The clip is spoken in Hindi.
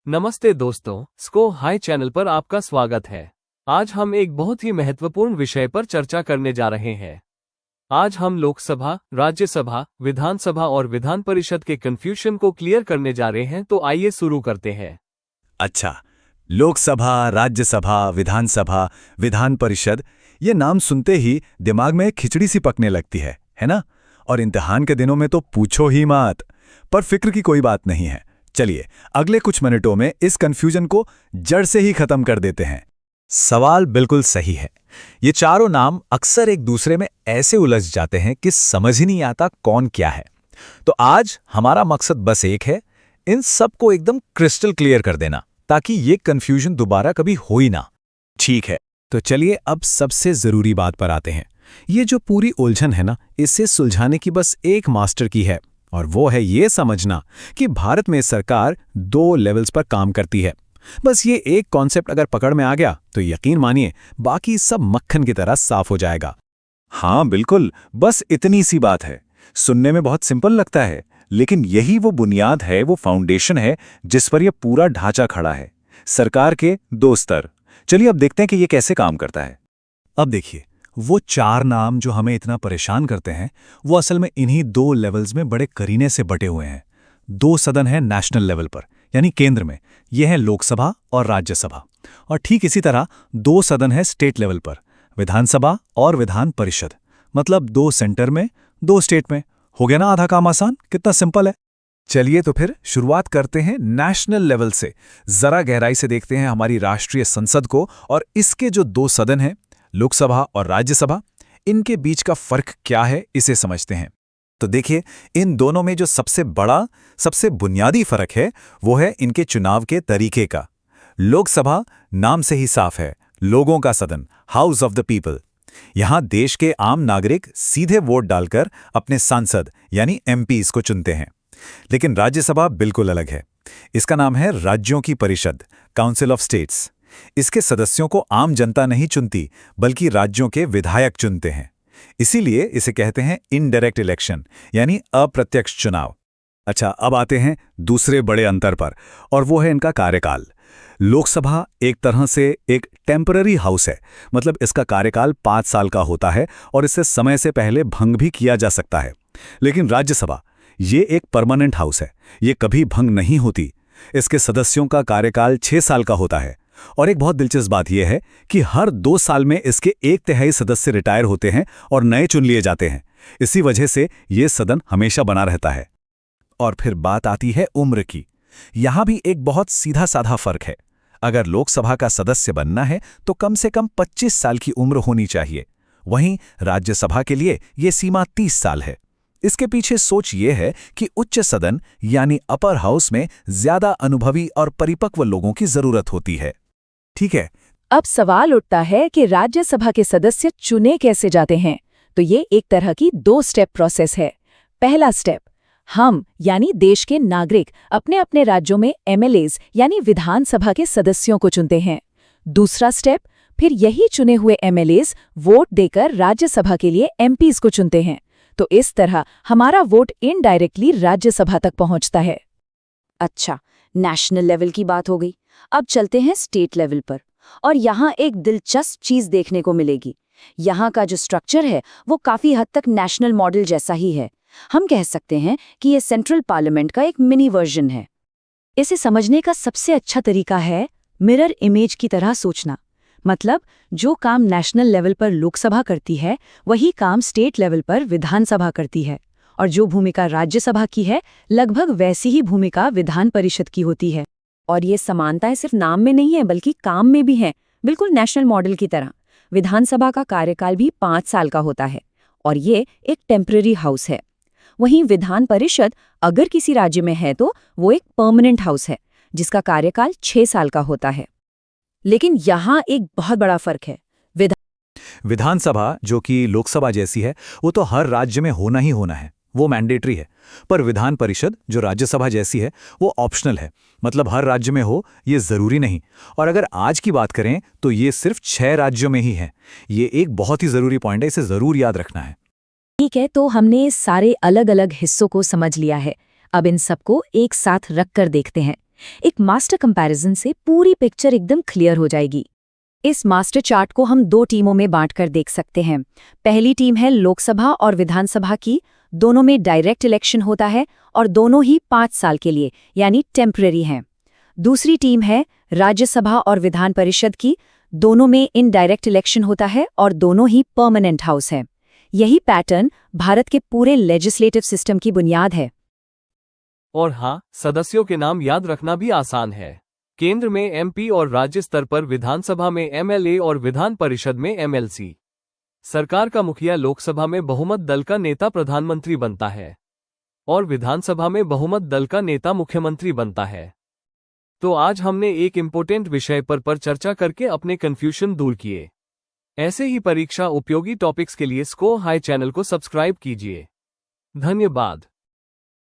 नमस्ते दोस्तों, स्को हाई चैनल पर आपका स्वागत है। आज हम एक बहुत ही महत्वपूर्ण विषय पर चर्चा करने जा रहे हैं। आज हम लोकसभा, राज्यसभा, विधानसभा और विधान परिषद के कंफ्यूजन को क्लियर करने जा रहे हैं, तो आइए शुरू करते हैं। अच्छा, लोकसभा, राज्यसभा, विधानसभा, विधान परिषद, ये नाम सुनते ही दिमाग में खिचड़ी सी पकने लगती है ना? और इम्तिहान के दिनों में तो पूछो ही मत। पर फिक्र की कोई बात नहीं है। चलिए, अगले कुछ मिनटों में इस कंफ्यूजन को जड़ से ही खत्म कर देते हैं। सवाल बिल्कुल सही है। ये चारों नाम अक्सर एक दूसरे में ऐसे उलझ जाते हैं कि समझ ही नहीं आता कौन क्या है। तो आज हमारा मकसद बस एक है, इन सबको एकदम क्रिस्टल क्लियर कर देना, ताकि ये कंफ्यूजन दोबारा कभी हो ही ना। ठीक है, तो चलिए अब सबसे जरूरी बात पर आते हैं। ये जो पूरी उलझन है ना, इसे सुलझाने की बस एक मास्टर की है, और वो है ये समझना कि भारत में सरकार 2 लेवल्स पर काम करती है। बस ये एक कॉन्सेप्ट अगर पकड़ में आ गया तो यकीन मानिए बाकी सब मक्खन की तरह साफ हो जाएगा। हाँ बिल्कुल, बस इतनी सी बात है। सुनने में बहुत सिंपल लगता है, लेकिन यही वो बुनियाद है, वो फाउंडेशन है जिस पर यह पूरा ढांचा खड़ा है। सरकार के 2 स्तर। चलिए अब देखते हैं कि ये कैसे काम करता है। अब देखिए, वो 4 नाम जो हमें इतना परेशान करते हैं, वो असल में इन्हीं 2 लेवल्स में बड़े करीने से बटे हुए हैं। 2 सदन हैं नेशनल लेवल पर, यानी केंद्र में, ये है लोकसभा और राज्यसभा। और ठीक इसी तरह 2 सदन है स्टेट लेवल पर, विधानसभा और विधान परिषद। मतलब 2 सेंटर में, 2 स्टेट में। हो गया ना आधा काम आसान? कितना सिंपल है। चलिए तो फिर शुरुआत करते हैं नेशनल लेवल से। जरा गहराई से देखते हैं हमारी राष्ट्रीय संसद को, और इसके जो 2 सदन हैं, लोकसभा और राज्यसभा, इनके बीच का फर्क क्या है, इसे समझते हैं। तो देखिए, इन दोनों में जो सबसे बड़ा, सबसे बुनियादी फर्क है, वो है इनके चुनाव के तरीके का। लोकसभा नाम से ही साफ है, लोगों का सदन, हाउस ऑफ द पीपल। यहां देश के आम नागरिक सीधे वोट डालकर अपने सांसद यानी एमपीज को चुनते हैं। लेकिन राज्यसभा बिल्कुल अलग है। इसका नाम है राज्यों की परिषद, काउंसिल ऑफ स्टेट्स। इसके सदस्यों को आम जनता नहीं चुनती, बल्कि राज्यों के विधायक चुनते हैं। इसीलिए इसे कहते हैं इनडायरेक्ट इलेक्शन, यानी अप्रत्यक्ष चुनाव। अच्छा, अब आते हैं दूसरे बड़े अंतर पर, और वो है इनका कार्यकाल। लोकसभा एक तरह से एक टेम्पररी हाउस है, मतलब इसका कार्यकाल 5 साल का होता है और इससे समय से पहले भंग भी किया जा सकता है। लेकिन राज्यसभा, ये एक परमानेंट हाउस है, ये कभी भंग नहीं होती। इसके सदस्यों का कार्यकाल 6 साल का होता है। और एक बहुत दिलचस्प बात यह है कि हर 2 साल में इसके 1/3 सदस्य रिटायर होते हैं और नए चुन लिए जाते हैं। इसी वजह से ये सदन हमेशा बना रहता है। और फिर बात आती है उम्र की। यहां भी एक बहुत सीधा साधा फर्क है। अगर लोकसभा का सदस्य बनना है तो कम से कम 25 साल की उम्र होनी चाहिए। वहीं राज्यसभा के लिए ये सीमा 30 साल है। इसके पीछे सोच ये है कि उच्च सदन यानी अपर हाउस में ज्यादा अनुभवी और परिपक्व लोगों की जरूरत होती है। ठीक है, अब सवाल उठता है कि राज्यसभा के सदस्य चुने कैसे जाते हैं। तो ये एक तरह की 2 स्टेप प्रोसेस है। पहला स्टेप, हम यानी देश के नागरिक अपने अपने राज्यों में एमएलएज यानी विधानसभा के सदस्यों को चुनते हैं। दूसरा स्टेप, फिर यही चुने हुए एमएलएज वोट देकर राज्यसभा के लिए एमपीज को चुनते हैं। तो इस तरह हमारा वोट इनडायरेक्टली राज्यसभा तक पहुंचता है। अच्छा, नेशनल लेवल की बात हो गई। अब चलते हैं स्टेट लेवल पर, और यहाँ एक दिलचस्प चीज देखने को मिलेगी। यहाँ का जो स्ट्रक्चर है वो काफी हद तक नेशनल मॉडल जैसा ही है। हम कह सकते हैं कि ये सेंट्रल पार्लियामेंट का एक मिनी वर्जन है। इसे समझने का सबसे अच्छा तरीका है मिरर इमेज की तरह सोचना। मतलब जो काम नेशनल लेवल पर लोकसभा करती है, वही काम स्टेट लेवल पर विधानसभा करती है। और जो भूमिका राज्यसभा की है, लगभग वैसी ही भूमिका विधान परिषद की होती है। और ये समानताएं सिर्फ नाम में नहीं है बल्कि काम में भी हैं, बिल्कुल नेशनल मॉडल की तरह। विधानसभा का कार्यकाल भी 5 साल का होता है और ये एक टेम्पररी हाउस है। वहीं विधान परिषद अगर किसी राज्य में है तो वो एक परमानेंट हाउस है, जिसका कार्यकाल 6 साल का होता है। लेकिन यहाँ एक बहुत बड़ा फर्क है। विधानसभा, जो कि लोकसभा जैसी है, वो तो हर राज्य में होना ही होना है, वो मैंडेटरी है। पर विधान परिषद, जो राज्यसभा जैसी है, वो ऑप्शनल है, मतलब हर राज्य में हो ये जरूरी नहीं। और अगर आज की बात करें तो ये सिर्फ 6 राज्यों में ही है। ये एक बहुत ही जरूरी पॉइंट है, इसे जरूर याद रखना है। ठीक है, तो हमने सारे अलग अलग हिस्सों को समझ लिया है। अब इन सबको एक साथ रख कर देखते हैं एक मास्टर कंपैरिजन से पूरी पिक्चर एकदम क्लियर हो जाएगी। इस मास्टर चार्ट को हम 2 टीमों में बांटकर देख सकते हैं। पहली टीम है लोकसभा और विधानसभा की, दोनों में डायरेक्ट इलेक्शन होता है और दोनों ही 5 साल के लिए यानी टेम्पररी हैं। दूसरी टीम है राज्यसभा और विधान परिषद की, दोनों में इनडायरेक्ट इलेक्शन होता है और दोनों ही परमानेंट हाउस है। यही पैटर्न भारत के पूरे लेजिस्लेटिव सिस्टम की बुनियाद है। और हाँ, सदस्यों के नाम याद रखना भी आसान है। केंद्र में एमपी और राज्य स्तर पर विधानसभा में एमएलए और विधान परिषद में एमएलसी। सरकार का मुखिया लोकसभा में बहुमत दल का नेता प्रधानमंत्री बनता है और विधानसभा में बहुमत दल का नेता मुख्यमंत्री बनता है। तो आज हमने एक इम्पोर्टेंट विषय पर चर्चा करके अपने कंफ्यूजन दूर किए। ऐसे ही परीक्षा उपयोगी टॉपिक्स के लिए स्को हाई चैनल को सब्सक्राइब कीजिए। धन्यवाद।